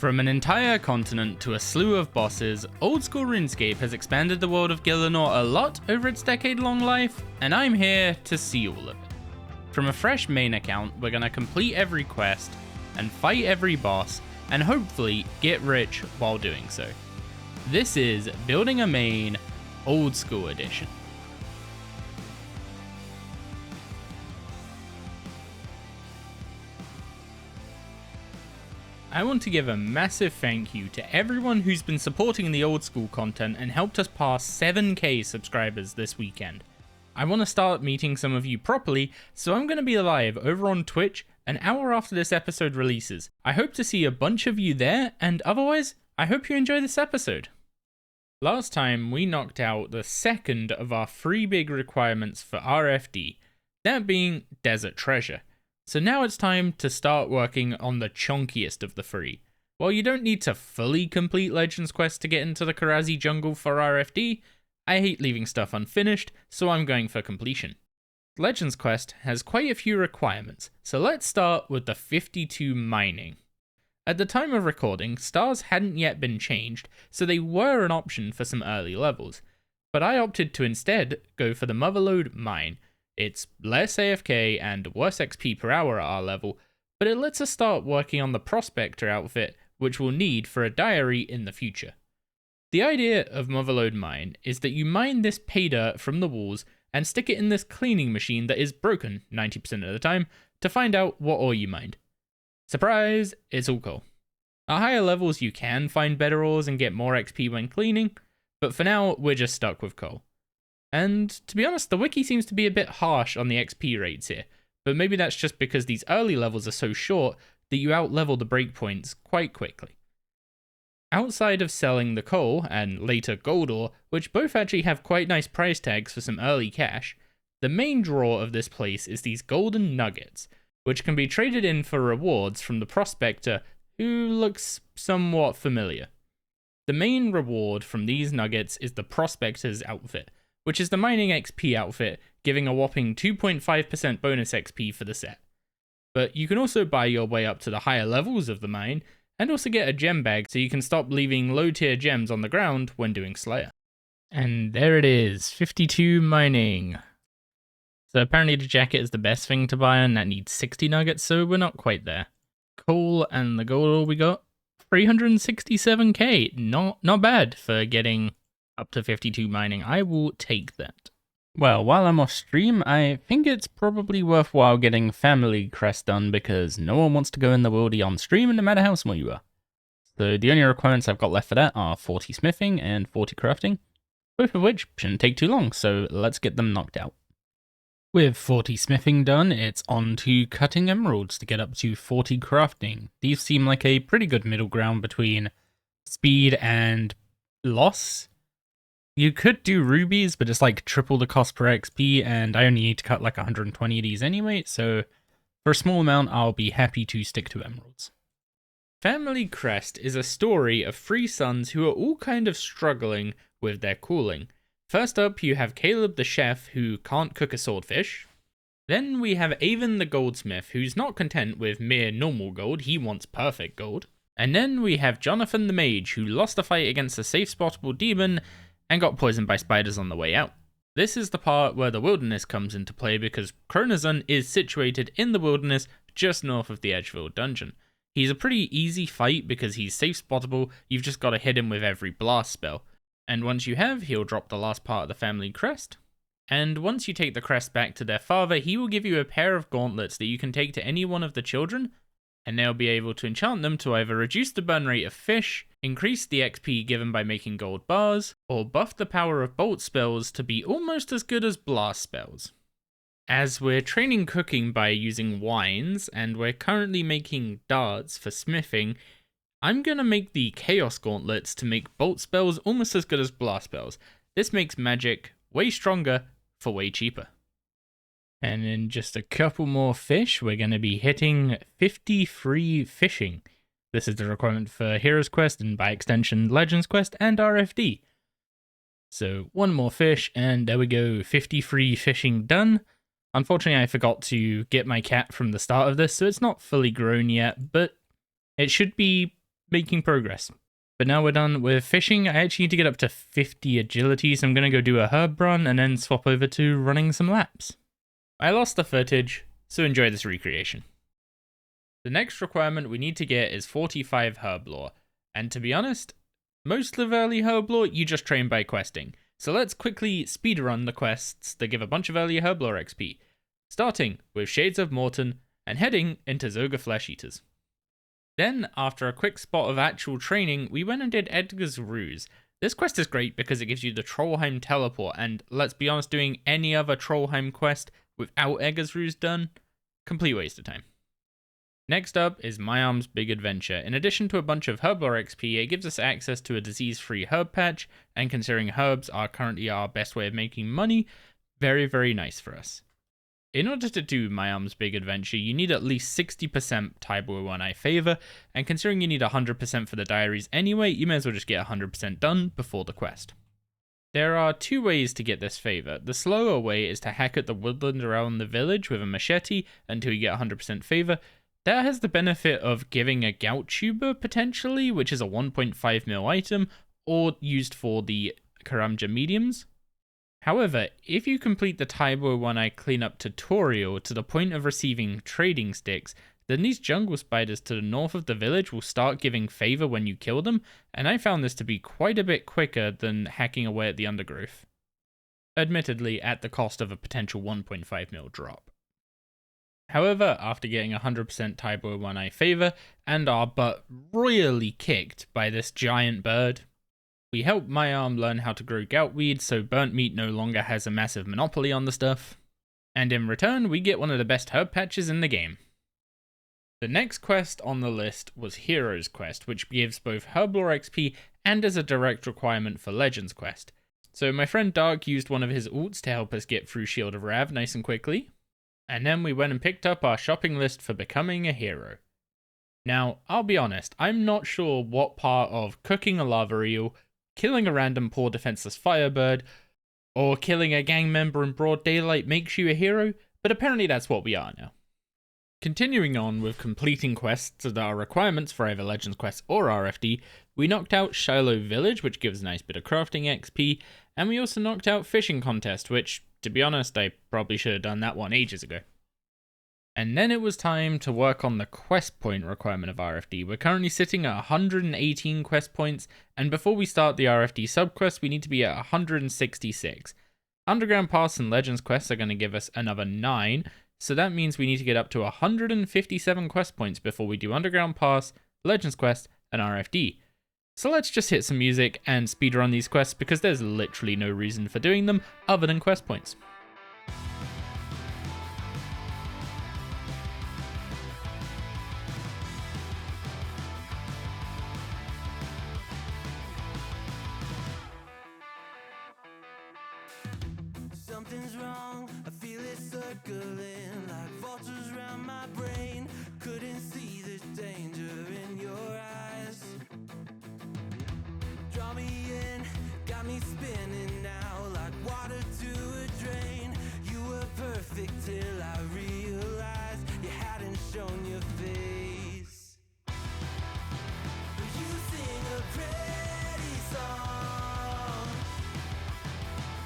From an entire continent to a slew of bosses, old school RuneScape has expanded the world of Gielinor a lot over its decade-long life, and I'm here to see all of it. From a fresh main account, we're gonna complete every quest, and fight every boss, and hopefully get rich while doing so. This is Building a Main, Old School Edition. I want to give a massive thank you to everyone who's been supporting the old school content and helped us pass 7k subscribers this weekend. I want to start meeting some of you properly, so I'm going to be live over on Twitch an hour after this episode releases. I hope to see a bunch of you there, and otherwise, I hope you enjoy this episode. Last time we knocked out the second of our 3 big requirements for RFD, that being Desert Treasure. So now it's time to start working on the chunkiest of the 3. While you don't need to fully complete Legends Quest to get into the Karazi jungle for RFD, I hate leaving stuff unfinished, so I'm going for completion. Legends Quest has quite a few requirements, so let's start with the 52 mining. At the time of recording, stars hadn't yet been changed, so they were an option for some early levels, but I opted to instead go for the Motherlode mine. It's less AFK and worse XP per hour at our level, but it lets us start working on the Prospector outfit, which we'll need for a diary in the future. The idea of Motherlode Mine is that you mine this pay dirt from the walls and stick it in this cleaning machine that is broken 90% of the time to find out what ore you mined. Surprise, it's all coal. At higher levels you can find better ores and get more XP when cleaning, but for now we're just stuck with coal. And to be honest, the wiki seems to be a bit harsh on the XP rates here, but maybe that's just because these early levels are so short that you outlevel the breakpoints quite quickly. Outside of selling the coal and later gold ore, which both actually have quite nice price tags for some early cash, the main draw of this place is these golden nuggets, which can be traded in for rewards from the Prospector, who looks somewhat familiar. The main reward from these nuggets is the Prospector's outfit, which is the mining XP outfit, giving a whopping 2.5% bonus XP for the set. But you can also buy your way up to the higher levels of the mine, and also get a gem bag so you can stop leaving low tier gems on the ground when doing Slayer. And there it is, 52 mining. So apparently the jacket is the best thing to buy, and that needs 60 nuggets, so we're not quite there. Coal and the gold ore we got, 367k, not bad for getting up to 52 mining. I will take that. Well, while I'm off stream, I think it's probably worthwhile getting family Crest done because no one wants to go in the wildy on stream no matter how small you are. So the only requirements I've got left for that are 40 smithing and 40 crafting, both of which shouldn't take too long, so let's get them knocked out. With 40 smithing done, it's on to cutting emeralds to get up to 40 crafting. These seem like a pretty good middle ground between speed and loss. You could do rubies, but it's like triple the cost per XP, and I only need to cut like 120 of these anyway, so for a small amount I'll be happy to stick to emeralds. Family Crest is a story of 3 sons who are all kind of struggling with their calling. First up you have Caleb the chef who can't cook a swordfish. Then we have Avon the goldsmith who's not content with mere normal gold, he wants perfect gold. And then we have Jonathan the mage who lost a fight against a safe spottable demon and got poisoned by spiders on the way out. This is the part where the wilderness comes into play because Kronazon is situated in the wilderness just north of the Edgeville dungeon. He's a pretty easy fight because he's safe spottable, you've just got to hit him with every blast spell. And once you have, he'll drop the last part of the family crest. And once you take the crest back to their father, he will give you a pair of gauntlets that you can take to any one of the children, and they'll be able to enchant them to either reduce the burn rate of fish, increase the XP given by making gold bars, or buff the power of bolt spells to be almost as good as blast spells. As we're training cooking by using wines, and we're currently making darts for smithing, I'm gonna make the chaos gauntlets to make bolt spells almost as good as blast spells. This makes magic way stronger for way cheaper. And in just a couple more fish, we're going to be hitting 53 fishing. This is the requirement for Heroes Quest and by extension Legends Quest and RFD. So one more fish and there we go, 53 fishing done. Unfortunately I forgot to get my cat from the start of this, so it's not fully grown yet, but it should be making progress. But now we're done with fishing. I actually need to get up to 50 agility, so I'm going to go do a herb run and then swap over to running some laps. I lost the footage, so enjoy this recreation. The next requirement we need to get is 45 herb lore, and to be honest, most of early herb lore you just train by questing. So let's quickly speedrun the quests that give a bunch of early herb lore XP, starting with Shades of Morton and heading into Zoga Flesh Eaters. Then, after a quick spot of actual training, we went and did Edgar's Ruse. This quest is great because it gives you the Trollheim teleport, and let's be honest, doing any other Trollheim quest without Edgar's Ruse done, complete waste of time. Next up is My Arm's Big Adventure. In addition to a bunch of herb lore XP, it gives us access to a disease-free herb patch, and considering herbs are currently our best way of making money, very, very nice for us. In order to do My Arm's Big Adventure, you need at least 60% Taibo One Eye Favour, and considering you need 100% for the diaries anyway, you may as well just get 100% done before the quest. There are two ways to get this favour. The slower way is to hack at the woodland around the village with a machete until you get 100% favour. That has the benefit of giving a gout tuber potentially, which is a 1.5 mil item, or used for the Karamja mediums. However, if you complete the Taibo One Eye cleanup tutorial to the point of receiving trading sticks, then these jungle spiders to the north of the village will start giving favour when you kill them, and I found this to be quite a bit quicker than hacking away at the undergrowth. Admittedly, at the cost of a potential 1.5 mil drop. However, after getting 100% Taibo One Eye Favour, and our butt royally kicked by this giant bird, we helped My Arm learn how to grow goutweed so burnt meat no longer has a massive monopoly on the stuff, and in return we get one of the best herb patches in the game. The next quest on the list was Heroes Quest, which gives both herb lore XP and is a direct requirement for Legends Quest. So my friend Dark used one of his ults to help us get through Shield of Rav nice and quickly, and then we went and picked up our shopping list for becoming a hero. Now, I'll be honest, I'm not sure what part of cooking a lava eel, killing a random poor defenseless firebird, or killing a gang member in broad daylight makes you a hero, but apparently that's what we are now. Continuing on with completing quests that are requirements for either Legends Quest or RFD, we knocked out Shiloh Village, which gives a nice bit of crafting XP, and we also knocked out Fishing Contest, which, to be honest, I probably should have done that one ages ago. And then it was time to work on the quest point requirement of RFD. We're currently sitting at 118 quest points, and before we start the RFD subquest, we need to be at 166. Underground Pass and Legends quests are going to give us another 9, so that means we need to get up to 157 quest points before we do Underground Pass, Legends Quest, and RFD. So let's just hit some music and speedrun these quests because there's literally no reason for doing them other than quest points. Something's wrong, I feel it circling like vultures around my brain. Couldn't see the danger in your eyes. Draw me in, got me spinning now like water to a drain. You were perfect till I realized you hadn't shown your face. You sing a pretty song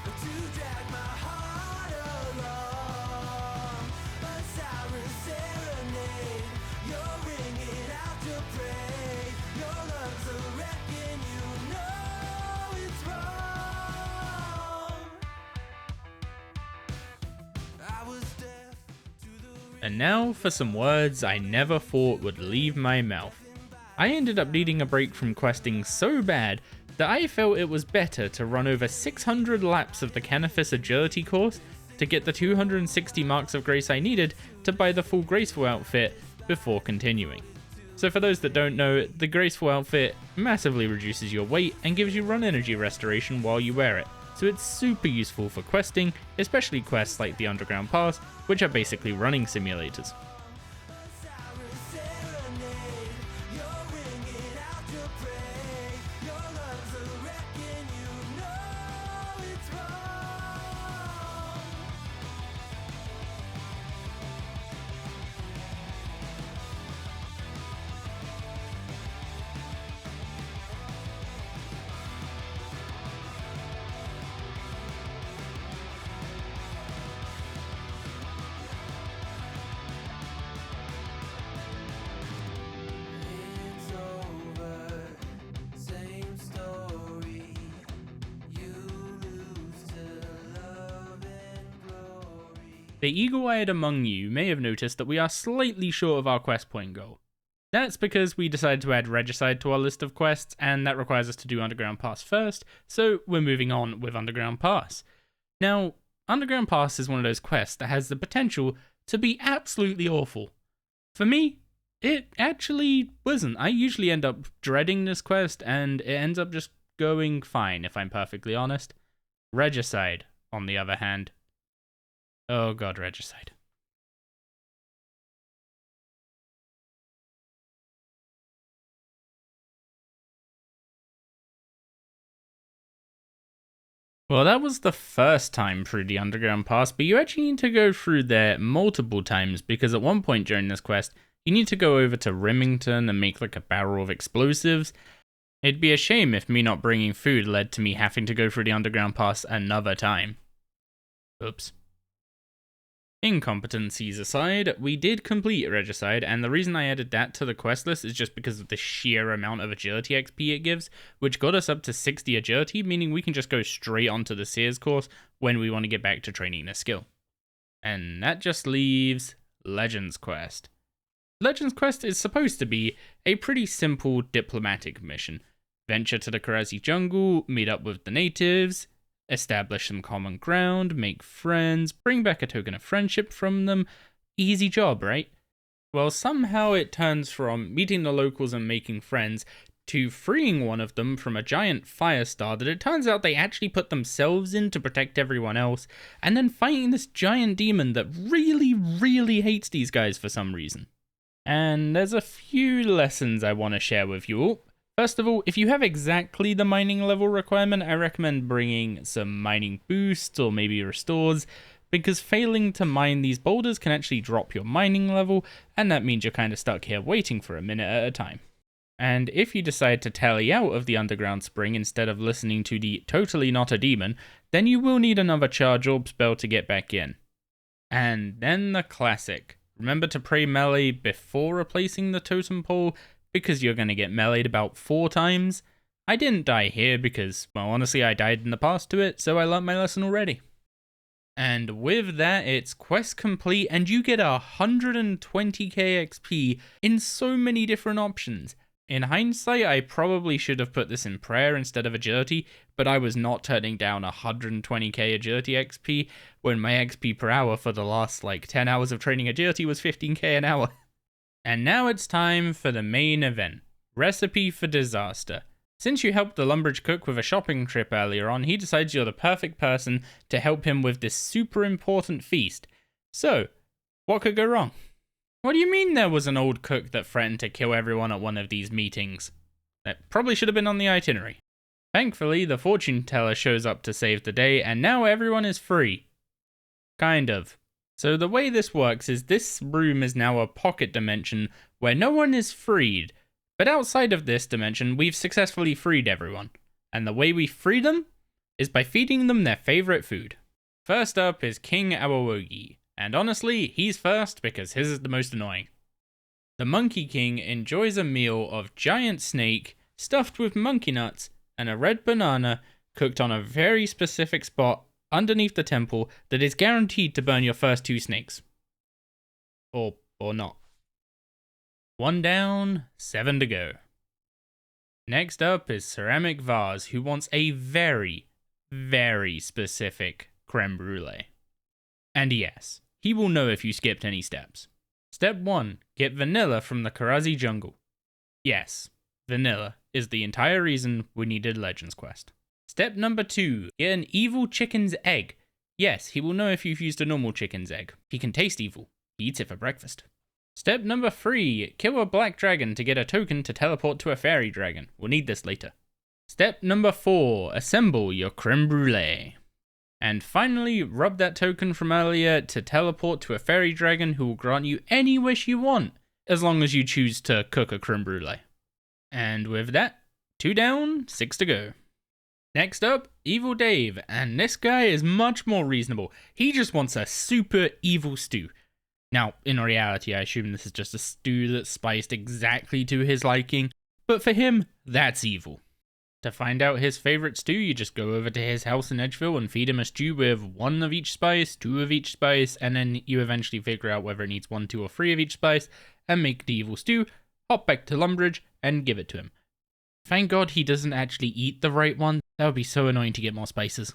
to drag my heart along. A siren serenade, you're ringing out your parade. Your love's a wrecking, you know it's wrong. I was deaf to the And now for some words I never thought would leave my mouth. I ended up needing a break from questing so bad that I felt it was better to run over 600 laps of the Canifis Agility course to get the 260 marks of grace I needed to buy the full Graceful outfit before continuing. So for those that don't know, the Graceful outfit massively reduces your weight and gives you run energy restoration while you wear it, so it's super useful for questing, especially quests like the Underground Pass, which are basically running simulators. The eagle-eyed among you may have noticed that we are slightly short of our quest point goal. That's because we decided to add Regicide to our list of quests, and that requires us to do Underground Pass first, so we're moving on with Underground Pass. Now, Underground Pass is one of those quests that has the potential to be absolutely awful. For me, it actually wasn't. I usually end up dreading this quest, and it ends up just going fine, if I'm perfectly honest. Regicide, on the other hand. Oh god, Regicide. Well, that was the first time through the Underground Pass, but you actually need to go through there multiple times, because at one point during this quest, you need to go over to Remington and make like a barrel of explosives. It'd be a shame if me not bringing food led to me having to go through the Underground Pass another time. Oops. Incompetencies aside, we did complete Regicide, and the reason I added that to the quest list is just because of the sheer amount of agility XP it gives, which got us up to 60 agility, meaning we can just go straight onto the Sears course when we want to get back to training this skill. And that just leaves Legends Quest. Legends Quest is supposed to be a pretty simple diplomatic mission. Venture to the Karazi jungle, meet up with the natives, establish some common ground, make friends, bring back a token of friendship from them. Easy job, right? Well, somehow it turns from meeting the locals and making friends to freeing one of them from a giant fire star that it turns out they actually put themselves in to protect everyone else, and then fighting this giant demon that really, really hates these guys for some reason. And there's a few lessons I want to share with you all. First of all, if you have exactly the mining level requirement, I recommend bringing some mining boosts or maybe restores, because failing to mine these boulders can actually drop your mining level, and that means you're kind of stuck here waiting for a minute at a time. And if you decide to tally out of the underground spring instead of listening to the totally not a demon, then you will need another charge orb spell to get back in. And then the classic. Remember to pray melee before replacing the totem pole, because you're going to get meleeed about 4 times. I didn't die here because, well, honestly, I died in the past to it, so I learned my lesson already. And with that, it's quest complete, and you get 120k XP in so many different options. In hindsight, I probably should have put this in prayer instead of agility, but I was not turning down 120k agility XP when my XP per hour for the last 10 hours of training agility was 15k an hour. And now it's time for the main event, Recipe for Disaster. Since you helped the Lumbridge cook with a shopping trip earlier on, he decides you're the perfect person to help him with this super important feast. So, what could go wrong? What do you mean there was an old cook that threatened to kill everyone at one of these meetings? That probably should have been on the itinerary. Thankfully, the fortune teller shows up to save the day, and now everyone is free. Kind of. So the way this works is this room is now a pocket dimension where no one is freed, but outside of this dimension, we've successfully freed everyone. And the way we free them is by feeding them their favorite food. First up is King Awawogi, and honestly, he's first because his is the most annoying. The Monkey King enjoys a meal of giant snake stuffed with monkey nuts and a red banana cooked on a very specific spot underneath the temple that is guaranteed to burn your first 2 snakes. Or not. 1 down, 7 to go. Next up is Ceramic Vase, who wants a very, very specific creme brulee. And yes, he will know if you skipped any steps. Step 1, get vanilla from the Karazi jungle. Yes, vanilla is the entire reason we needed Legends Quest. Step number 2, get an evil chicken's egg. Yes, he will know if you've used a normal chicken's egg. He can taste evil. He eats it for breakfast. Step number 3, kill a black dragon to get a token to teleport to a fairy dragon. We'll need this later. Step number 4, assemble your creme brulee. And finally, rub that token from earlier to teleport to a fairy dragon who will grant you any wish you want, as long as you choose to cook a creme brulee. And with that, 2 down, 6 to go. Next up, Evil Dave, and this guy is much more reasonable. He just wants a super evil stew. Now, in reality, I assume this is just a stew that's spiced exactly to his liking, but for him, that's evil. To find out his favourite stew, you just go over to his house in Edgeville and feed him a stew with 1 of each spice, 2 of each spice, and then you eventually figure out whether it needs 1, 2, or 3 of each spice, and make the evil stew, hop back to Lumbridge, and give it to him. Thank God he doesn't actually eat the right one. That would be so annoying to get more spices.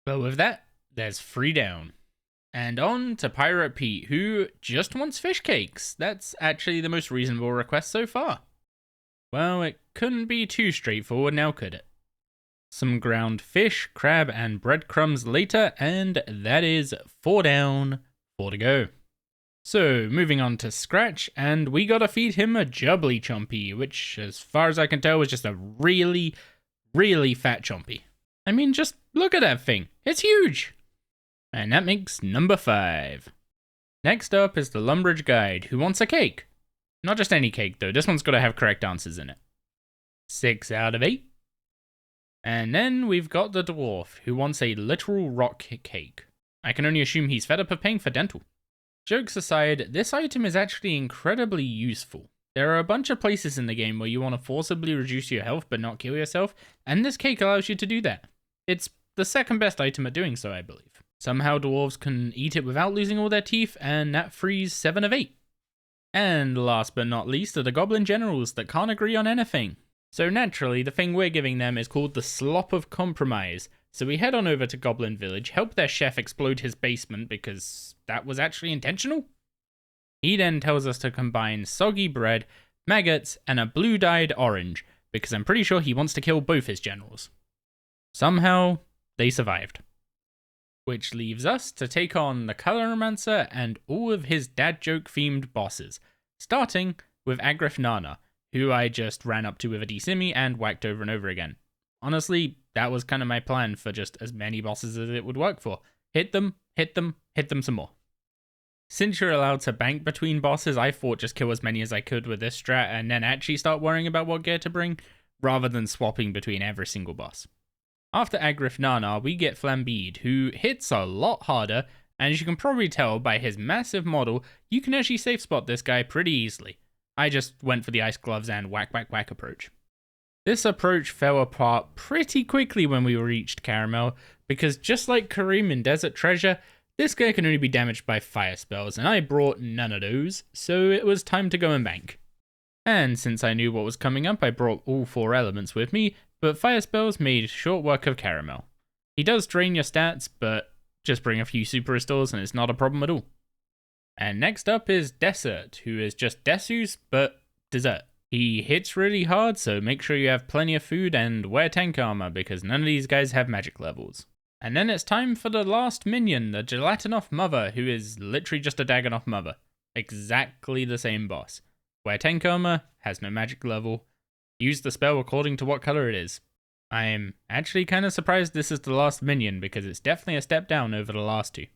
But with that, there's 3 down. And on to Pirate Pete, who just wants fish cakes. That's actually the most reasonable request so far. Well, it couldn't be too straightforward now, could it? Some ground fish, crab, and breadcrumbs later, and that is 4 down, 4 to go. So, moving on to Scratch, and we gotta feed him a Jubbly Chompy, which, as far as I can tell, was just a really, really fat Chompy. I mean, just look at that thing. It's huge! And that makes number 5. Next up is the Lumbridge Guide, who wants a cake. Not just any cake, though. This one's gotta have correct answers in it. 6 out of 8. And then we've got the Dwarf, who wants a literal rock cake. I can only assume he's fed up of paying for dental. Jokes aside, this item is actually incredibly useful. There are a bunch of places in the game where you want to forcibly reduce your health but not kill yourself, and this cake allows you to do that. It's the second best item at doing so, I believe. Somehow dwarves can eat it without losing all their teeth, and that frees 7 of 8. And last but not least are the Goblin Generals that can't agree on anything. So naturally, the thing we're giving them is called the Slop of Compromise. So we head on over to Goblin Village, help their chef explode his basement because that was actually intentional. He then tells us to combine soggy bread, maggots, and a blue-dyed orange, because I'm pretty sure he wants to kill both his generals. Somehow, they survived. Which leaves us to take on the Coloromancer and all of his dad joke-themed bosses, starting with Agrif Nana, who I just ran up to with a D-Simi and whacked over and over again. Honestly, that was kind of my plan for just as many bosses as it would work for. Hit them, hit them, hit them some more. Since you're allowed to bank between bosses, I thought just kill as many as I could with this strat and then actually start worrying about what gear to bring, rather than swapping between every single boss. After Agrif Nana, we get Flambeed, who hits a lot harder, and as you can probably tell by his massive model, you can actually safe spot this guy pretty easily. I just went for the ice gloves and whack whack whack approach. This approach fell apart pretty quickly when we reached Caramel, because just like Kareem in Desert Treasure, this guy can only be damaged by fire spells, and I brought none of those, so it was time to go and bank. And since I knew what was coming up, I brought all 4 elements with me, but fire spells made short work of Caramel. He does drain your stats, but just bring a few super restores and it's not a problem at all. And next up is Desert, who is just Desus, but dessert. He hits really hard, so make sure you have plenty of food and wear tank armor, because none of these guys have magic levels. And then it's time for the last minion, the Gelatinoff Mother, who is literally just a Dagonoff Mother. Exactly the same boss. Wear tank armor, has no magic level. Use the spell according to what color it is. I'm actually kind of surprised this is the last minion, because it's definitely a step down over the last 2.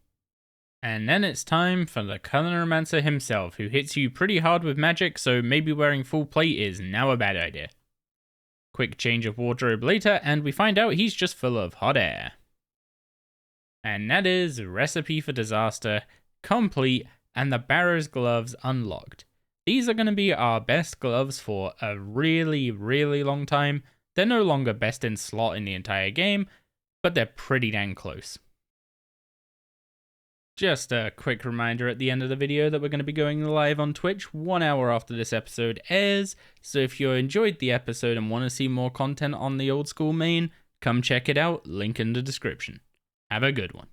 And then it's time for the Coloromancer himself, who hits you pretty hard with magic, so maybe wearing full plate is now a bad idea. Quick change of wardrobe later, and we find out he's just full of hot air. And that is Recipe for Disaster complete, and the Barrow's gloves unlocked. These are going to be our best gloves for a really, really long time. They're no longer best in slot in the entire game, but they're pretty dang close. Just a quick reminder at the end of the video that we're going to be going live on Twitch 1 hour after this episode airs, so if you enjoyed the episode and want to see more content on the old school main, come check it out, link in the description. Have a good one.